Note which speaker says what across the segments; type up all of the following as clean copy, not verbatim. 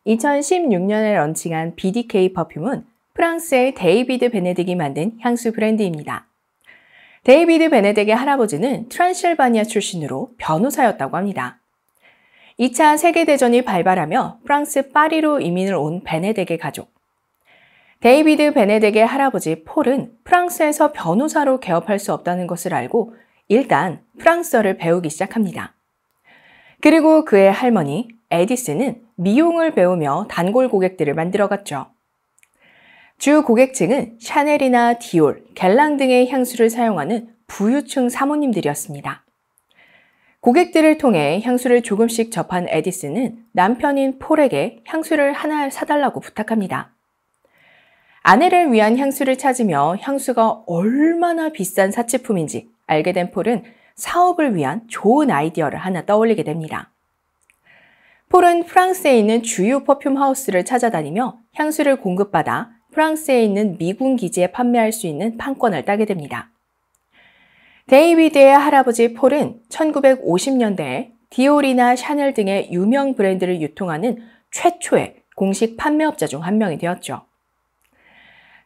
Speaker 1: 2016년에 런칭한 BDK 퍼퓸은 프랑스의 데이비드 베네딕이 만든 향수 브랜드입니다. 데이비드 베네딕의 할아버지는 트란실바니아 출신으로 변호사였다고 합니다. 2차 세계대전이 발발하며 프랑스 파리로 이민을 온 베네딕의 가족. 데이비드 베네딕의 할아버지 폴은 프랑스에서 변호사로 개업할 수 없다는 것을 알고 일단 프랑스어를 배우기 시작합니다. 그리고 그의 할머니 에디스는 미용을 배우며 단골 고객들을 만들어갔죠. 주 고객층은 샤넬이나 디올, 갤랑 등의 향수를 사용하는 부유층 사모님들이었습니다. 고객들을 통해 향수를 조금씩 접한 에디스는 남편인 폴에게 향수를 하나 사달라고 부탁합니다. 아내를 위한 향수를 찾으며 향수가 얼마나 비싼 사치품인지 알게 된 폴은 사업을 위한 좋은 아이디어를 하나 떠올리게 됩니다. 폴은 프랑스에 있는 주요 퍼퓸 하우스를 찾아다니며 향수를 공급받아 프랑스에 있는 미군 기지에 판매할 수 있는 판권을 따게 됩니다. 데이비드의 할아버지 폴은 1950년대에 디올이나 샤넬 등의 유명 브랜드를 유통하는 최초의 공식 판매업자 중 한 명이 되었죠.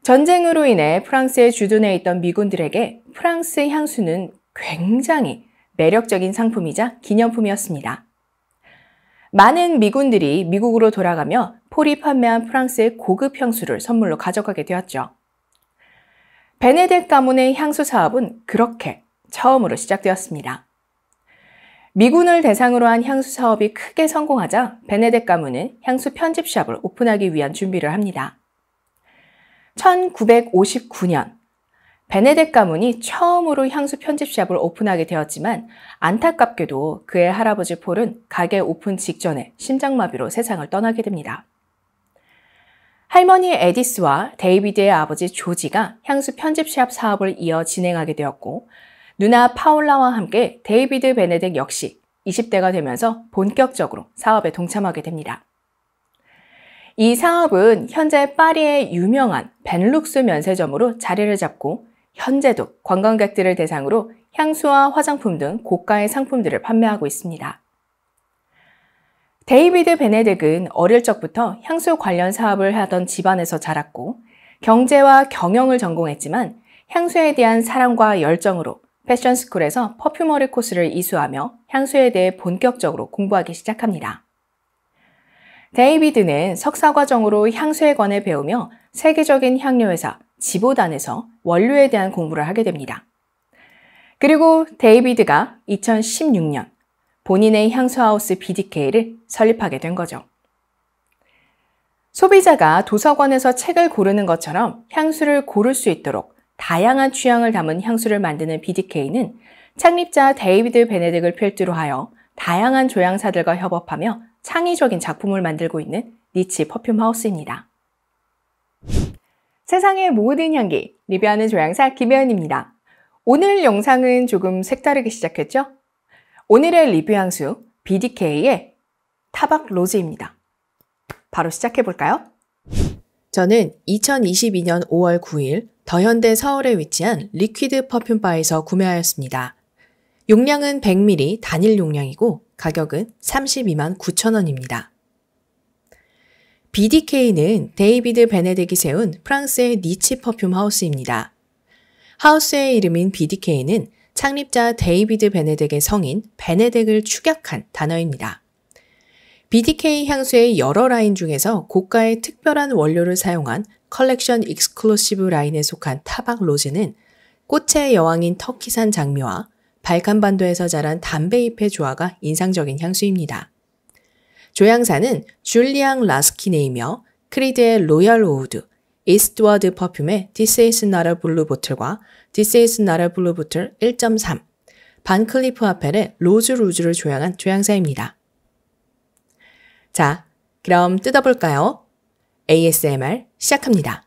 Speaker 1: 전쟁으로 인해 프랑스에 주둔해 있던 미군들에게 프랑스 향수는 굉장히 매력적인 상품이자 기념품이었습니다. 많은 미군들이 미국으로 돌아가며 폴이 판매한 프랑스의 고급 향수를 선물로 가져가게 되었죠. 베네딕 가문의 향수 사업은 그렇게 처음으로 시작되었습니다. 미군을 대상으로 한 향수 사업이 크게 성공하자 베네딕 가문은 향수 편집샵을 오픈하기 위한 준비를 합니다. 1959년 베네딕 가문이 처음으로 향수 편집샵을 오픈하게 되었지만 안타깝게도 그의 할아버지 폴은 가게 오픈 직전에 심장마비로 세상을 떠나게 됩니다. 할머니 에디스와 데이비드의 아버지 조지가 향수 편집샵 사업을 이어 진행하게 되었고 누나 파울라와 함께 데이비드 베네딕 역시 20대가 되면서 본격적으로 사업에 동참하게 됩니다. 이 사업은 현재 파리의 유명한 벤룩스 면세점으로 자리를 잡고 현재도 관광객들을 대상으로 향수와 화장품 등 고가의 상품들을 판매하고 있습니다. 데이비드 베네딕은 어릴 적부터 향수 관련 사업을 하던 집안에서 자랐고 경제와 경영을 전공했지만 향수에 대한 사랑과 열정으로 패션스쿨에서 퍼퓸머리 코스를 이수하며 향수에 대해 본격적으로 공부하기 시작합니다. 데이비드는 석사과정으로 향수에 관해 배우며 세계적인 향료회사 지보단에서 원료에 대한 공부를 하게 됩니다. 그리고 데이비드가 2016년 본인의 향수하우스 BDK를 설립하게 된 거죠. 소비자가 도서관에서 책을 고르는 것처럼 향수를 고를 수 있도록 다양한 취향을 담은 향수를 만드는 BDK는 창립자 데이비드 베네딕을 필두로 하여 다양한 조향사들과 협업하며 창의적인 작품을 만들고 있는 니치 퍼퓸 하우스입니다. 세상의 모든 향기, 리뷰하는 조향사 김혜연입니다. 오늘 영상은 조금 색다르게 시작했죠? 오늘의 리뷰 향수 BDK의 타박 로즈입니다. 바로 시작해볼까요? 저는 2022년 5월 9일 더현대 서울에 위치한 리퀴드 퍼퓸바에서 구매하였습니다. 용량은 100ml 단일 용량이고 가격은 32만 9천 원입니다. BDK는 데이비드 베네딕이 세운 프랑스의 니치 퍼퓸 하우스입니다. 하우스의 이름인 BDK는 창립자 데이비드 베네딕의 성인 베네딕을 축약한 단어입니다. BDK 향수의 여러 라인 중에서 고가의 특별한 원료를 사용한 컬렉션 익스클루시브 라인에 속한 타박 로즈는 꽃의 여왕인 터키산 장미와 발칸반도에서 자란 담배잎의 조화가 인상적인 향수입니다. 조향사는 줄리앙 라스키네이며 크리드의 로얄 오우드, 이스트워드 퍼퓸의 This is not a blue bottle과 This is not a blue bottle 1.3, 반클리프 아펠의 로즈 루즈를 조향한 조향사입니다. 자, 그럼 뜯어볼까요? ASMR 시작합니다.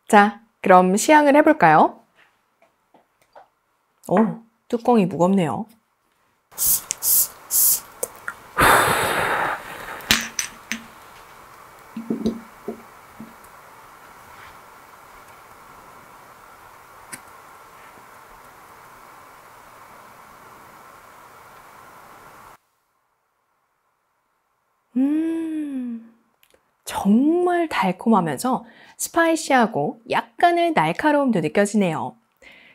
Speaker 1: 자, 그럼 시향을 해볼까요? 오, 뚜껑이 무겁네요. 정말 달콤하면서 스파이시하고 약간의 날카로움도 느껴지네요.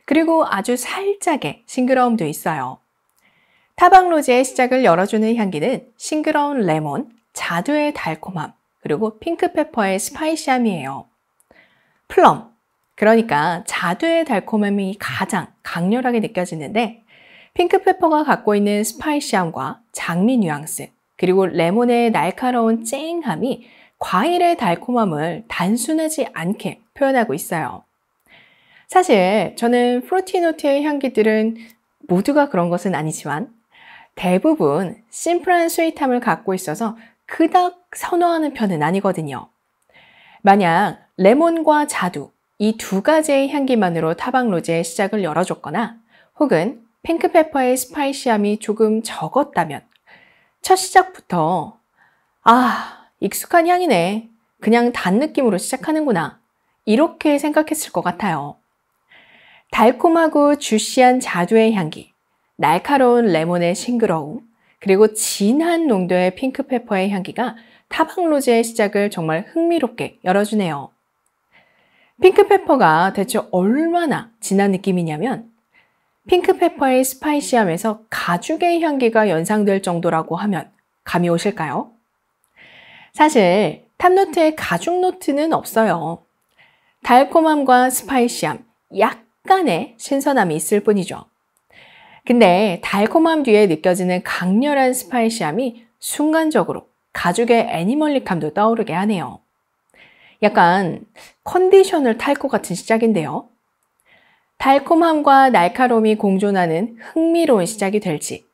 Speaker 1: 그리고 아주 살짝의 싱그러움도 있어요. 타방로즈의 시작을 열어주는 향기는 싱그러운 레몬, 자두의 달콤함, 그리고 핑크페퍼의 스파이시함이에요. 플럼, 그러니까 자두의 달콤함이 가장 강렬하게 느껴지는데 핑크페퍼가 갖고 있는 스파이시함과 장미 뉘앙스, 그리고 레몬의 날카로운 쨍함이 과일의 달콤함을 단순하지 않게 표현하고 있어요. 사실 저는 프루티노트의 향기들은 모두가 그런 것은 아니지만 대부분 심플한 스윗함을 갖고 있어서 그닥 선호하는 편은 아니거든요. 만약 레몬과 자두, 이 두 가지의 향기만으로 타방로즈의 시작을 열어줬거나 혹은 핑크페퍼의 스파이시함이 조금 적었다면 첫 시작부터 익숙한 향이네. 그냥 단 느낌으로 시작하는구나. 이렇게 생각했을 것 같아요. 달콤하고 주시한 자두의 향기, 날카로운 레몬의 싱그러움, 그리고 진한 농도의 핑크페퍼의 향기가 타방로즈의 시작을 정말 흥미롭게 열어주네요. 핑크페퍼가 대체 얼마나 진한 느낌이냐면 핑크페퍼의 스파이시함에서 가죽의 향기가 연상될 정도라고 하면 감이 오실까요? 사실 탑노트에 가죽 노트는 없어요. 달콤함과 스파이시함, 약간의 신선함이 있을 뿐이죠. 근데 달콤함 뒤에 느껴지는 강렬한 스파이시함이 순간적으로 가죽의 애니멀릭함도 떠오르게 하네요. 약간 컨디션을 탈 것 같은 시작인데요. 달콤함과 날카로움이 공존하는 흥미로운 시작이 될지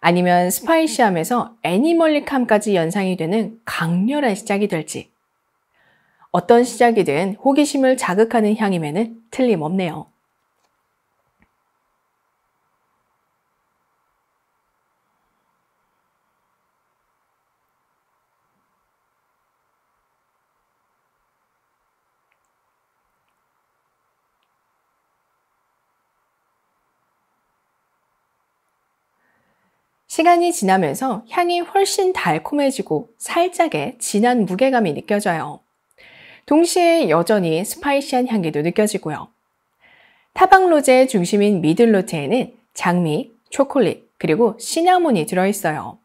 Speaker 1: 아니면 스파이시함에서 애니멀릭함까지 연상이 되는 강렬한 시작이 될지 어떤 시작이든 호기심을 자극하는 향임에는 틀림없네요. 시간이 지나면서 향이 훨씬 달콤해지고 살짝의 진한 무게감이 느껴져요. 동시에 여전히 스파이시한 향기도 느껴지고요. 타방로즈의 중심인 미들노트에는 장미, 초콜릿, 그리고 시나몬이 들어있어요.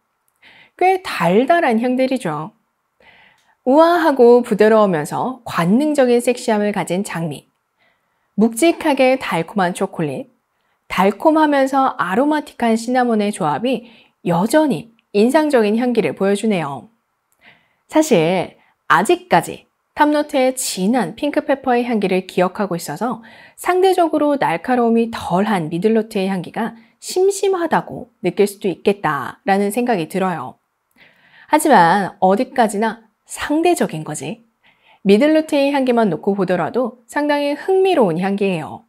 Speaker 1: 꽤 달달한 향들이죠. 우아하고 부드러우면서 관능적인 섹시함을 가진 장미, 묵직하게 달콤한 초콜릿, 달콤하면서 아로마틱한 시나몬의 조합이 여전히 인상적인 향기를 보여주네요. 사실 아직까지 탑노트의 진한 핑크페퍼의 향기를 기억하고 있어서 상대적으로 날카로움이 덜한 미들노트의 향기가 심심하다고 느낄 수도 있겠다라는 생각이 들어요. 하지만 어디까지나 상대적인 거지. 미들노트의 향기만 놓고 보더라도 상당히 흥미로운 향기예요.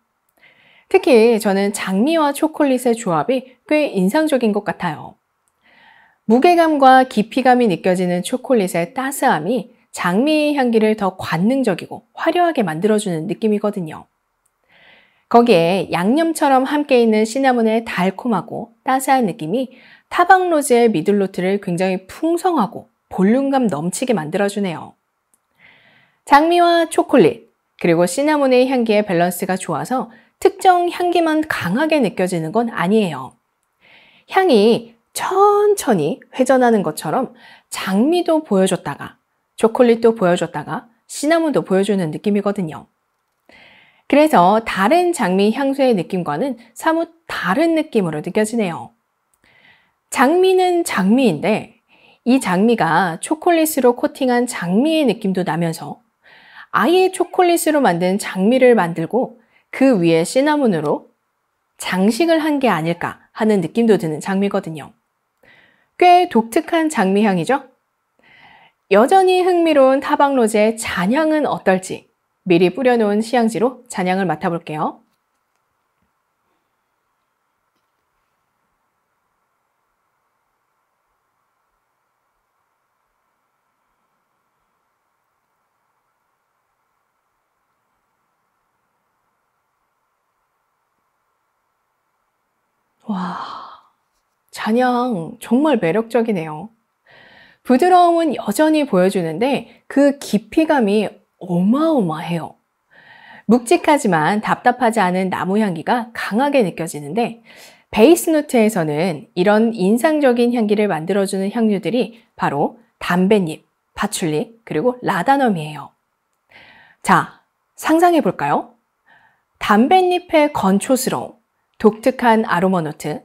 Speaker 1: 특히 저는 장미와 초콜릿의 조합이 꽤 인상적인 것 같아요. 무게감과 깊이감이 느껴지는 초콜릿의 따스함이 장미의 향기를 더 관능적이고 화려하게 만들어주는 느낌이거든요. 거기에 양념처럼 함께 있는 시나몬의 달콤하고 따스한 느낌이 타방로즈의 미들노트를 굉장히 풍성하고 볼륨감 넘치게 만들어주네요. 장미와 초콜릿, 그리고 시나몬의 향기의 밸런스가 좋아서 특정 향기만 강하게 느껴지는 건 아니에요. 향이 천천히 회전하는 것처럼 장미도 보여줬다가 초콜릿도 보여줬다가 시나몬도 보여주는 느낌이거든요. 그래서 다른 장미 향수의 느낌과는 사뭇 다른 느낌으로 느껴지네요. 장미는 장미인데 이 장미가 초콜릿으로 코팅한 장미의 느낌도 나면서 아예 초콜릿으로 만든 장미를 만들고 그 위에 시나몬으로 장식을 한 게 아닐까 하는 느낌도 드는 장미거든요. 꽤 독특한 장미 향이죠? 여전히 흥미로운 타방로즈의 잔향은 어떨지 미리 뿌려놓은 시향지로 잔향을 맡아볼게요. 와, 잔향 정말 매력적이네요. 부드러움은 여전히 보여주는데 그 깊이감이 어마어마해요. 묵직하지만 답답하지 않은 나무 향기가 강하게 느껴지는데 베이스 노트에서는 이런 인상적인 향기를 만들어주는 향료들이 바로 담뱃잎, 파출리, 그리고 라다넘이에요. 자, 상상해 볼까요? 담뱃잎의 건초스러움, 독특한 아로마 노트,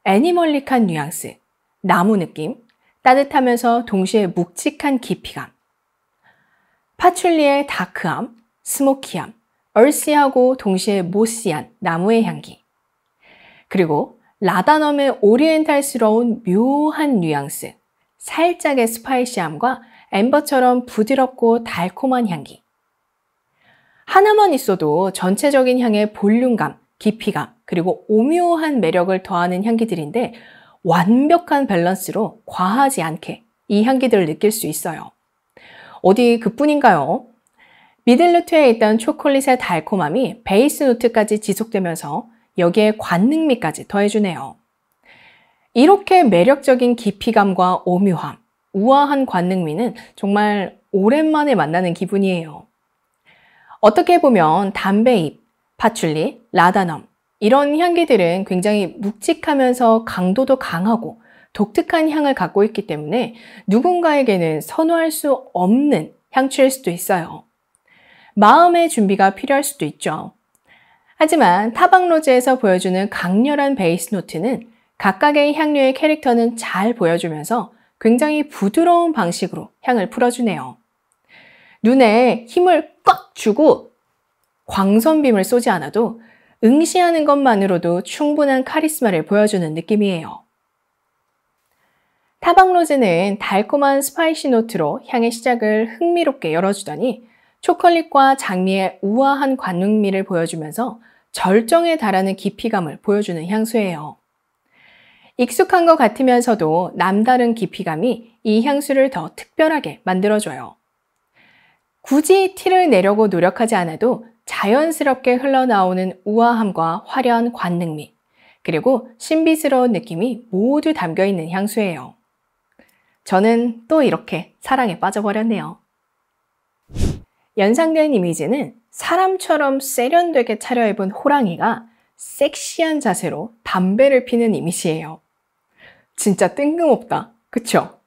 Speaker 1: 애니멀릭한 뉘앙스, 나무 느낌, 따뜻하면서 동시에 묵직한 깊이감, 파출리의 다크함, 스모키함, 얼씨하고 동시에 모시한 나무의 향기, 그리고 라다넘의 오리엔탈스러운 묘한 뉘앙스, 살짝의 스파이시함과 엠버처럼 부드럽고 달콤한 향기. 하나만 있어도 전체적인 향의 볼륨감, 깊이감, 그리고 오묘한 매력을 더하는 향기들인데 완벽한 밸런스로 과하지 않게 이 향기들을 느낄 수 있어요. 어디 그뿐인가요? 미들노트에 있던 초콜릿의 달콤함이 베이스 노트까지 지속되면서 여기에 관능미까지 더해주네요. 이렇게 매력적인 깊이감과 오묘함, 우아한 관능미는 정말 오랜만에 만나는 기분이에요. 어떻게 보면 담배잎, 파출리, 라다넘 이런 향기들은 굉장히 묵직하면서 강도도 강하고 독특한 향을 갖고 있기 때문에 누군가에게는 선호할 수 없는 향취일 수도 있어요. 마음의 준비가 필요할 수도 있죠. 하지만 타박로즈에서 보여주는 강렬한 베이스 노트는 각각의 향료의 캐릭터는 잘 보여주면서 굉장히 부드러운 방식으로 향을 풀어주네요. 눈에 힘을 꽉 주고 광선빔을 쏘지 않아도 응시하는 것만으로도 충분한 카리스마를 보여주는 느낌이에요. 타박로즈는 달콤한 스파이시 노트로 향의 시작을 흥미롭게 열어주더니 초콜릿과 장미의 우아한 관능미를 보여주면서 절정에 달하는 깊이감을 보여주는 향수예요. 익숙한 것 같으면서도 남다른 깊이감이 이 향수를 더 특별하게 만들어줘요. 굳이 티를 내려고 노력하지 않아도 자연스럽게 흘러나오는 우아함과 화려한 관능미, 그리고 신비스러운 느낌이 모두 담겨있는 향수예요. 저는 또 이렇게 사랑에 빠져버렸네요. 연상된 이미지는 사람처럼 세련되게 차려입은 호랑이가 섹시한 자세로 담배를 피는 이미지예요. 진짜 뜬금없다, 그쵸?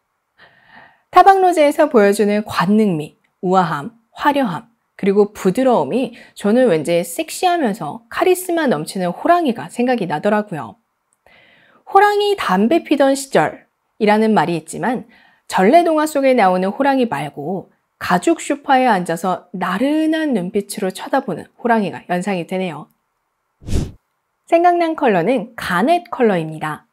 Speaker 1: 타박로즈에서 보여주는 관능미, 우아함, 화려함, 그리고 부드러움이 저는 왠지 섹시하면서 카리스마 넘치는 호랑이가 생각이 나더라고요. 호랑이 담배 피던 시절이라는 말이 있지만 전래동화 속에 나오는 호랑이 말고 가죽 소파에 앉아서 나른한 눈빛으로 쳐다보는 호랑이가 연상이 되네요. 생각난 컬러는 가넷 컬러입니다.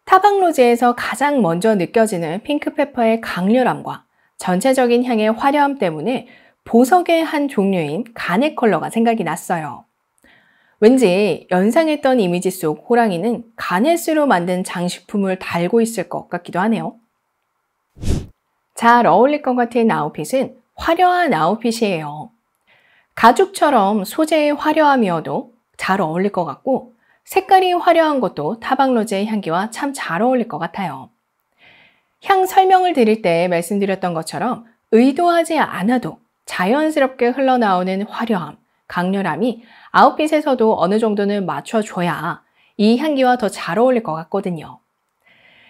Speaker 1: 타박로즈에서 가장 먼저 느껴지는 핑크페퍼의 강렬함과 전체적인 향의 화려함 때문에 보석의 한 종류인 가넷 컬러가 생각이 났어요. 왠지 연상했던 이미지 속 호랑이는 가넷으로 만든 장식품을 달고 있을 것 같기도 하네요. 잘 어울릴 것 같은 아웃핏은 화려한 아웃핏이에요. 가죽처럼 소재의 화려함이어도 잘 어울릴 것 같고 색깔이 화려한 것도 타박로즈의 향기와 참 잘 어울릴 것 같아요. 향 설명을 드릴 때 말씀드렸던 것처럼 의도하지 않아도 자연스럽게 흘러나오는 화려함, 강렬함이 아웃핏에서도 어느 정도는 맞춰줘야 이 향기와 더 잘 어울릴 것 같거든요.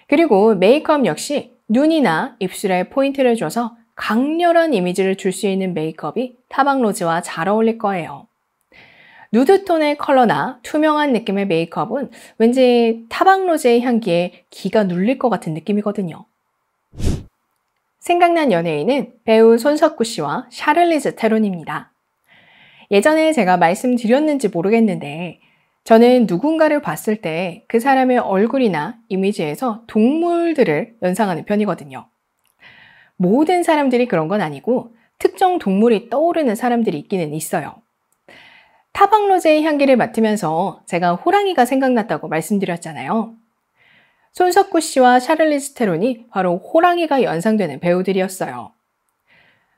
Speaker 1: 그리고 메이크업 역시 눈이나 입술에 포인트를 줘서 강렬한 이미지를 줄 수 있는 메이크업이 타박로즈와 잘 어울릴 거예요. 누드톤의 컬러나 투명한 느낌의 메이크업은 왠지 타박로즈의 향기에 기가 눌릴 것 같은 느낌이거든요. 생각난 연예인은 배우 손석구 씨와 샤를리즈 테론입니다. 예전에 제가 말씀드렸는지 모르겠는데 저는 누군가를 봤을 때 그 사람의 얼굴이나 이미지에서 동물들을 연상하는 편이거든요. 모든 사람들이 그런 건 아니고 특정 동물이 떠오르는 사람들이 있기는 있어요. 타박로즈의 향기를 맡으면서 제가 호랑이가 생각났다고 말씀드렸잖아요. 손석구 씨와 샤를리즈 테론이 바로 호랑이가 연상되는 배우들이었어요.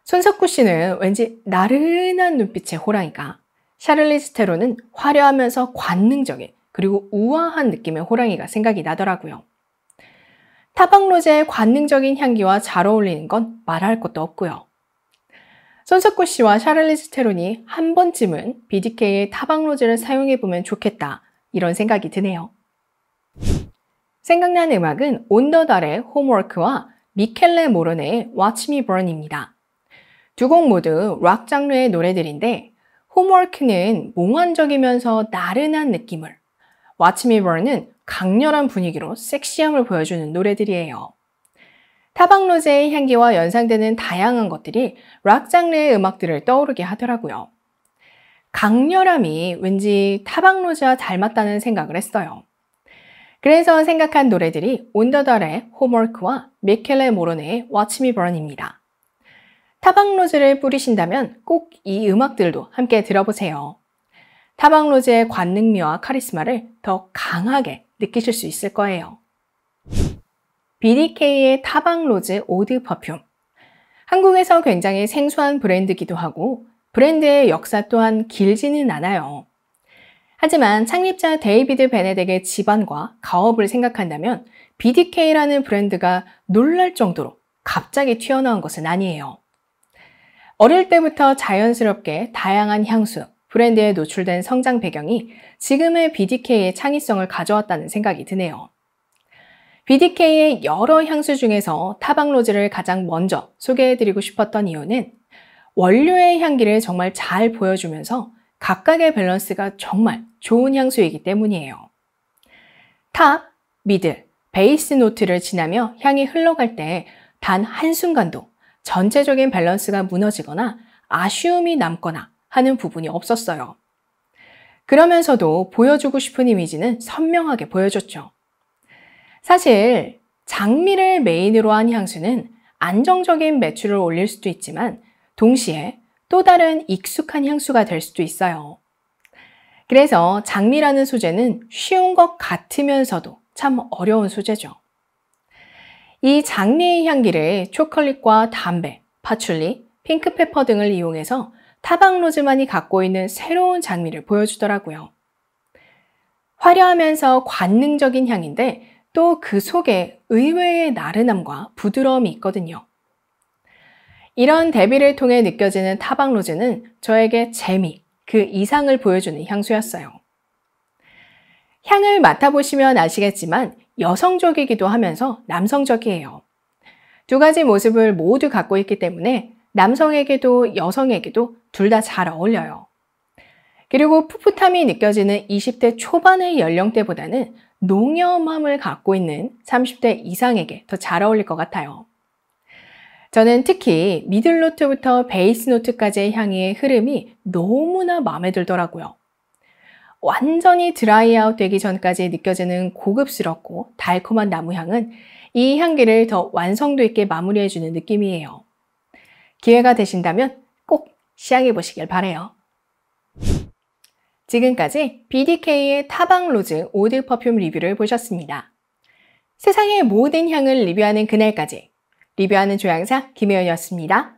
Speaker 1: 손석구 씨는 왠지 나른한 눈빛의 호랑이가, 샤를리즈 테론은 화려하면서 관능적인 그리고 우아한 느낌의 호랑이가 생각이 나더라고요. 타박로즈의 관능적인 향기와 잘 어울리는 건 말할 것도 없고요. 손석구 씨와 샤를리즈 테론이 한 번쯤은 BDK의 타박로즈를 사용해보면 좋겠다, 이런 생각이 드네요. 생각난 음악은 온더달의 홈워크와 미켈레 모로네의 Watch Me Burn입니다. 두 곡 모두 락 장르의 노래들인데 홈워크는 몽환적이면서 나른한 느낌을, Watch Me Burn은 강렬한 분위기로 섹시함을 보여주는 노래들이에요. 타박로즈의 향기와 연상되는 다양한 것들이 락 장르의 음악들을 떠오르게 하더라고요. 강렬함이 왠지 타박로즈와 닮았다는 생각을 했어요. 그래서 생각한 노래들이 온더달의 홈워크와 미켈레 모로네의 Watch Me Burn입니다. 타박로즈를 뿌리신다면 꼭 이 음악들도 함께 들어보세요. 타박로즈의 관능미와 카리스마를 더 강하게 느끼실 수 있을 거예요. BDK의 타박로즈 오드 퍼퓸. 한국에서 굉장히 생소한 브랜드이기도 하고 브랜드의 역사 또한 길지는 않아요. 하지만 창립자 데이비드 베네딕의 집안과 가업을 생각한다면 BDK라는 브랜드가 놀랄 정도로 갑자기 튀어나온 것은 아니에요. 어릴 때부터 자연스럽게 다양한 향수, 브랜드에 노출된 성장 배경이 지금의 BDK의 창의성을 가져왔다는 생각이 드네요. BDK의 여러 향수 중에서 타박로즈를 가장 먼저 소개해드리고 싶었던 이유는 원료의 향기를 정말 잘 보여주면서 각각의 밸런스가 정말 좋은 향수이기 때문이에요. 탑, 미드, 베이스 노트를 지나며 향이 흘러갈 때 단 한순간도 전체적인 밸런스가 무너지거나 아쉬움이 남거나 하는 부분이 없었어요. 그러면서도 보여주고 싶은 이미지는 선명하게 보여줬죠. 사실 장미를 메인으로 한 향수는 안정적인 매출을 올릴 수도 있지만 동시에 또 다른 익숙한 향수가 될 수도 있어요. 그래서 장미라는 소재는 쉬운 것 같으면서도 참 어려운 소재죠. 이 장미의 향기를 초콜릿과 담배, 파출리, 핑크페퍼 등을 이용해서 타박로즈만이 갖고 있는 새로운 장미를 보여주더라고요. 화려하면서 관능적인 향인데 또 그 속에 의외의 나른함과 부드러움이 있거든요. 이런 대비를 통해 느껴지는 타박로즈는 저에게 재미, 그 이상을 보여주는 향수였어요. 향을 맡아보시면 아시겠지만 여성적이기도 하면서 남성적이에요. 두 가지 모습을 모두 갖고 있기 때문에 남성에게도 여성에게도 둘 다 잘 어울려요. 그리고 풋풋함이 느껴지는 20대 초반의 연령대보다는 농염함을 갖고 있는 30대 이상에게 더 잘 어울릴 것 같아요. 저는 특히 미들노트부터 베이스 노트까지의 향의 흐름이 너무나 마음에 들더라고요. 완전히 드라이아웃 되기 전까지 느껴지는 고급스럽고 달콤한 나무향은 이 향기를 더 완성도 있게 마무리해주는 느낌이에요. 기회가 되신다면 꼭 시향해 보시길 바라요. 지금까지 BDK의 타박로즈 오드 퍼퓸 리뷰를 보셨습니다. 세상의 모든 향을 리뷰하는 그날까지 리뷰하는 조향사 김혜연이었습니다.